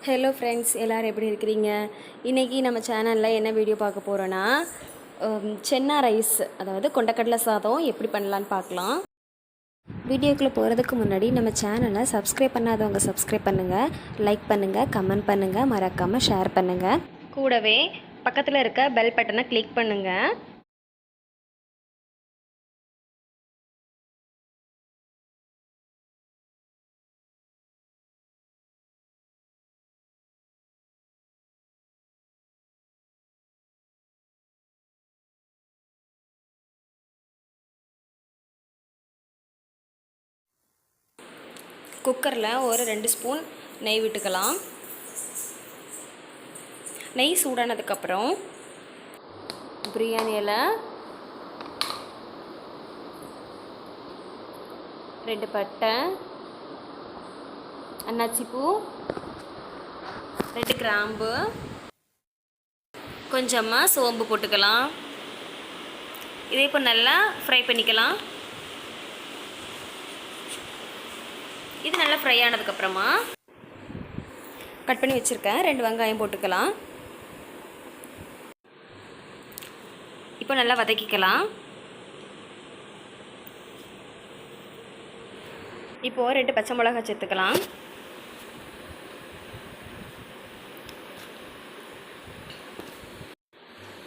Hello friends, எல்லோரும் எப்படி இருக்கிறீங்க? இன்றைக்கி நம்ம சேனலில் என்ன வீடியோ பார்க்க போகிறோன்னா சென்னா ரைஸ், அதாவது கொண்டக்கடலை சாதம் எப்படி பண்ணலான்னு பார்க்கலாம். வீடியோக்குள்ளே போகிறதுக்கு முன்னாடி நம்ம சேனலை சப்ஸ்கிரைப் பண்ணாதவங்க சப்ஸ்கிரைப் பண்ணுங்கள், லைக் பண்ணுங்கள், கமெண்ட் பண்ணுங்கள், மறக்காமல் ஷேர் பண்ணுங்கள். கூடவே பக்கத்தில் இருக்க பெல் பட்டனை கிளிக் பண்ணுங்கள். குக்கரில் ஒரு 2 ஸ்பூன் நெய் விட்டுக்கலாம். நெய் சூடானதுக்கப்புறம் பிரியாணி இலை, 2 பட்டை, அன்னாச்சிப்பூ, 2 கிராம்பு, கொஞ்சமாக சோம்பு போட்டுக்கலாம். இதே இப்போ நல்லா ஃப்ரை பண்ணிக்கலாம். இது நல்லா ஃப்ரை ஆனதுக்கப்புறமா கட் பண்ணி வச்சுருக்கேன் 2 வெங்காயம் போட்டுக்கலாம். இப்போ நல்லா வதக்கிக்கலாம். இப்போது 2 பச்சை மிளகாய் சேர்த்துக்கலாம்.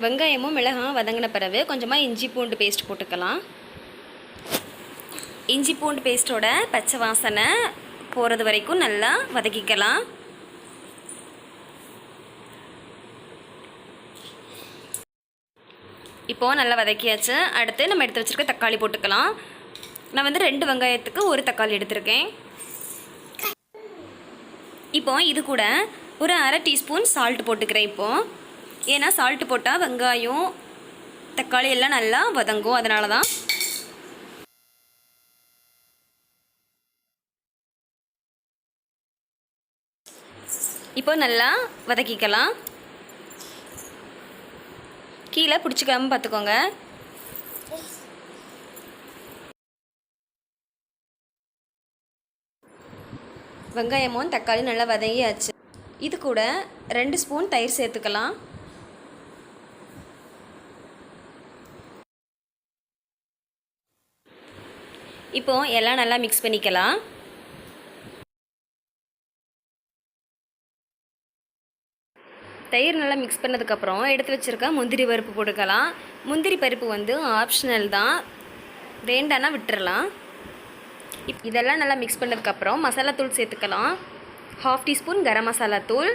வெங்காயமும் மிளகாயும் வதங்கின பிறகு கொஞ்சமாக இஞ்சி பூண்டு பேஸ்ட் போட்டுக்கலாம். இஞ்சி பூண்டு பேஸ்ட்டோட பச்சை வாசனை போகிறது வரைக்கும் நல்லா வதக்கிக்கலாம். இப்போது நல்லா வதக்கியாச்சு. அடுத்து நம்ம எடுத்து வச்சுருக்க தக்காளி போட்டுக்கலாம். நான் வந்து 2 வெங்காயத்துக்கு 1 தக்காளி எடுத்திருக்கேன். இப்போது இது கூட ஒரு அரை டீஸ்பூன் சால்ட் போட்டுக்கிறேன். இப்போது ஏன்னா சால்ட்டு போட்டால் வெங்காயம் தக்காளி எல்லாம் நல்லா வதங்கும், அதனால தான். இப்போ நல்லா வதக்கிக்கலாம். கீழே பிடிச்சிக்காமல் பார்த்துக்கோங்க. வெங்காயமும் தக்காளி நல்லா வதங்கியாச்சு. இது கூட 2 ஸ்பூன் தயிர் சேர்த்துக்கலாம். இப்போ எல்லாம் நல்லா மிக்ஸ் பண்ணிக்கலாம். தயிர் நல்லா மிக்ஸ் பண்ணதுக்கப்புறம் எடுத்து வச்சுருக்க முந்திரி பருப்பு போட்டுக்கலாம். முந்திரி பருப்பு வந்து ஆப்ஷனல் தான், வேண்டானா விட்டுறலாம். இதெல்லாம் நல்லா மிக்ஸ் பண்ணதுக்கப்புறம் மசாலா தூள் சேர்த்துக்கலாம். 1/2 டீஸ்பூன் கரம் மசாலா தூள்,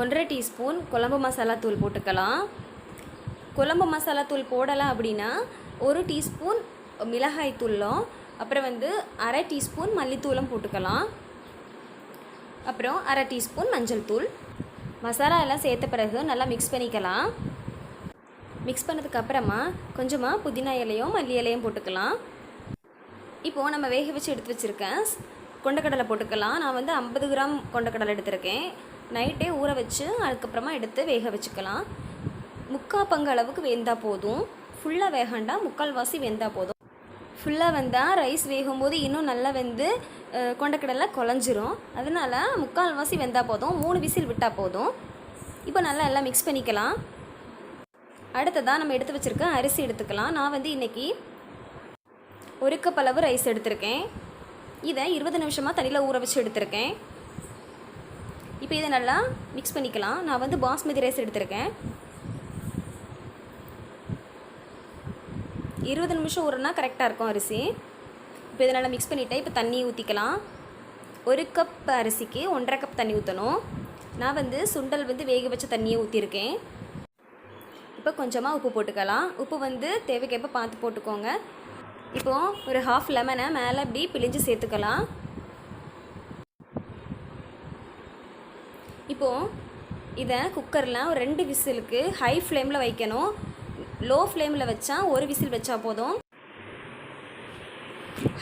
1/2 டீஸ்பூன் குழம்பு மசாலா தூள் போட்டுக்கலாம். குழம்பு மசாலா தூள் போடலாம் அப்படின்னா 1 டீஸ்பூன் மிளகாய் தூளும், அப்புறம் வந்து அரை டீஸ்பூன் மல்லித்தூளும் போட்டுக்கலாம். அப்புறம் அரை டீஸ்பூன் மஞ்சள் தூள். மசாலா எல்லாம் சேர்த்த பிறகு நல்லா மிக்ஸ் பண்ணிக்கலாம். மிக்ஸ் பண்ணதுக்கப்புறமா கொஞ்சமாக புதினா இலையும் மல்லி இலையும் போட்டுக்கலாம். இப்போது நம்ம வேக வச்சு எடுத்து வச்சுருக்கேன் கொண்டக்கடலை போட்டுக்கலாம். நான் வந்து 50 கிராம் கொண்டக்கடலை எடுத்திருக்கேன். நைட்டே ஊற வச்சு அதுக்கப்புறமா எடுத்து வேக வச்சுக்கலாம். 3/4 பங்கு அளவுக்கு வெந்தால் போதும். ஃபுல்லாக வேகண்டா, 3/4 வாசி வெந்தால் போதும். ஃபுல்லாக வெந்தால் ரைஸ் வேகும்போது இன்னும் நல்லா வெந்து கொண்டக்கடலை குழஞ்சிரும். அதனால் 3/4 வாசி வெந்தால் போதும். 3 விசில் விட்டால் போதும். இப்போ நல்லா எல்லாம் மிக்ஸ் பண்ணிக்கலாம். அடுத்ததாக நம்ம எடுத்து வச்சுருக்க அரிசி எடுத்துக்கலாம். நான் வந்து இன்றைக்கி 1 கப் அளவு ரைஸ் எடுத்திருக்கேன். இதை 20 நிமிஷமாக தண்ணியில் ஊற வச்சு எடுத்திருக்கேன். இப்போ இதை நல்லா மிக்ஸ் பண்ணிக்கலாம். நான் வந்து பாஸ்மதி ரைஸ் எடுத்திருக்கேன். 20 நிமிஷம் ஊறுனா கரெக்டாக இருக்கும் அரிசி. இப்போ இதை நல்லா மிக்ஸ் பண்ணிவிட்டேன். இப்போ தண்ணி ஊற்றிக்கலாம். 1 கப் அரிசிக்கு 1.5 கப் தண்ணி ஊற்றணும். நான் வந்து சுண்டல் வந்து வேக வச்ச தண்ணியை ஊற்றிருக்கேன். இப்போ கொஞ்சமாக உப்பு போட்டுக்கலாம். உப்பு வந்து தேவைக்கேற்ப பார்த்து போட்டுக்கோங்க. இப்போது ஒரு 1/2 லெமனை மேலே இப்படி பிழிஞ்சு சேர்த்துக்கலாம். இப்போது இதை குக்கரில் ஒரு 2 விசிலுக்கு ஹை ஃப்ளேமில் வைக்கணும். லோ ஃப்ளேமில் வச்சா 1 விசில் வச்சா போதும்.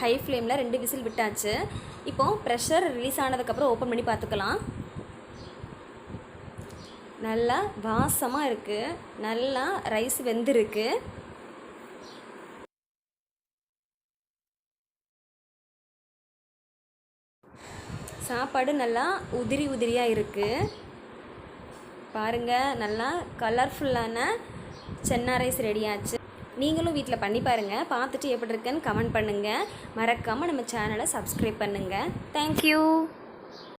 ஹை ஃப்ளேமில் 2 விசில் விட்டாச்சு. இப்போது ப்ரெஷர் ரிலீஸ் ஆனதுக்கப்புறம் ஓப்பன் பண்ணி பார்த்துக்கலாம். நல்லா வாசமாக இருக்குது, நல்லா ரைஸ் வெந்திருக்கு. சாப்பாடு நல்லா உதிரியாக இருக்குது பாருங்கள். நல்லா கலர்ஃபுல்லான சென்னா ரைஸ் ரெடி ஆச்சு. நீங்களும் வீட்டில் பண்ணி பாருங்கள். பார்த்துட்டு எப்படி இருக்குன்னு கமெண்ட் பண்ணுங்கள். மறக்காமல் நம்ம சேனலை சப்ஸ்கிரைப் பண்ணுங்கள். தேங்க்யூ.